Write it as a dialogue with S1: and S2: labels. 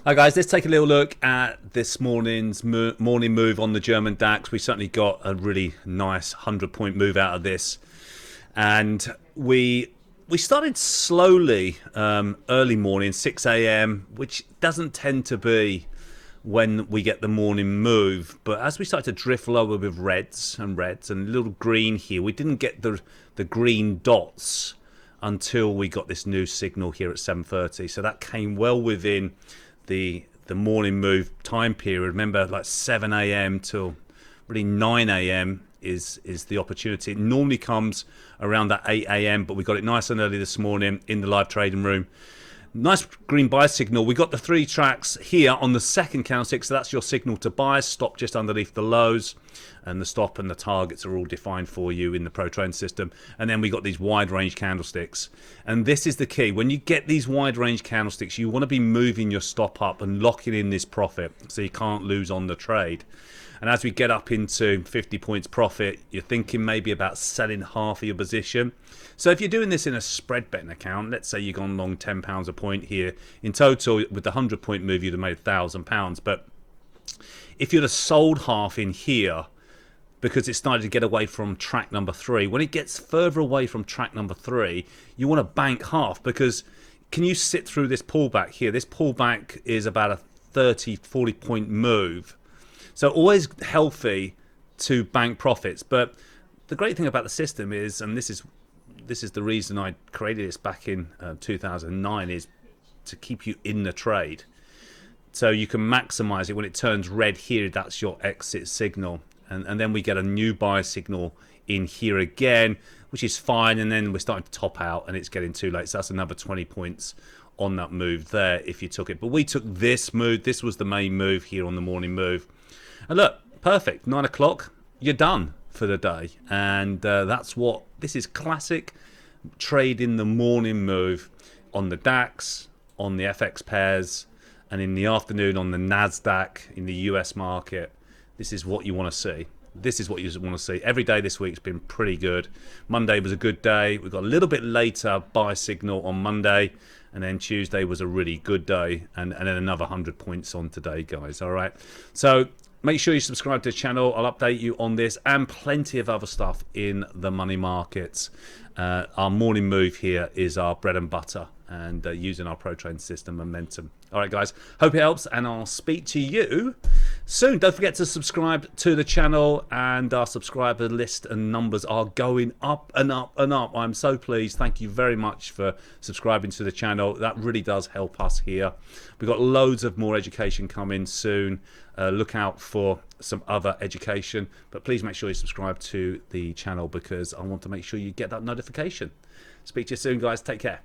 S1: Hi guys, let's take a little look at this morning's morning move on the German DAX. We certainly got a really nice 100-point move out of this, and we started slowly early morning, 6 a.m., which doesn't tend to be when we get the morning move. But as we start to drift lower with reds and a little green here, we didn't get the green dots until we got this new signal here at 7:30. So that came well within the morning move time period. Remember, like 7 a.m. till really 9 a.m. is the opportunity. It normally comes around that 8 a.m., but we got it nice and early this morning in the live trading room. Nice green buy signal. We got the 3 tracks here on the second candlestick, so that's your signal to buy. Stop just underneath the lows, and the stop and the targets are all defined for you in the Pro Trend system. And then we got these wide range candlesticks, and this is the key. When you get these wide range candlesticks, you want to be moving your stop up and locking in this profit so you can't lose on the trade. And as we get up into 50 points profit, you're thinking maybe about selling half of your position. So if you're doing this in a spread betting account, let's say you've gone long £10 a point here. In total, with the 100-point move, you'd have made £1,000. But if you'd have sold half in here, because it started to get away from track number 3, when it gets further away from track number 3, you want to bank half, because can you sit through this pullback here? This pullback is about a 30-40 point move. So always healthy to bank profits. But the great thing about the system is, and this is the reason I created this back in 2009, is to keep you in the trade. So you can maximize it. When it turns red here, that's your exit signal. And then we get a new buy signal in here again, which is fine. And then we're starting to top out and it's getting too late. So that's another 20 points on that move there if you took it. But we took this move. This was the main move here on the morning move. And look, perfect. 9 o'clock, you're done for the day. And that's what this is: classic trade in the morning move on the DAX, on the FX pairs, and in the afternoon on the NASDAQ in the US market. This is what you want to see. This is what you want to see. Every day this week's been pretty good. Monday was a good day. We got a little bit later buy signal on Monday, and then Tuesday was a really good day, and then another 100 points on today, guys. All right. So make sure you subscribe to the channel. I'll update you on this and plenty of other stuff in the money markets. Our morning move here is our bread and butter, and using our Pro Trend system momentum. All right, guys. Hope it helps, and I'll speak to you soon. Don't forget to subscribe to the channel, and our subscriber list and numbers are going up and up and up. I'm so pleased. Thank you very much for subscribing to the channel. That really does help us here. We've got loads of more education coming soon. Look out for some other education, but please make sure you subscribe to the channel, because I want to make sure you get that notification. Speak to you soon, guys. Take care.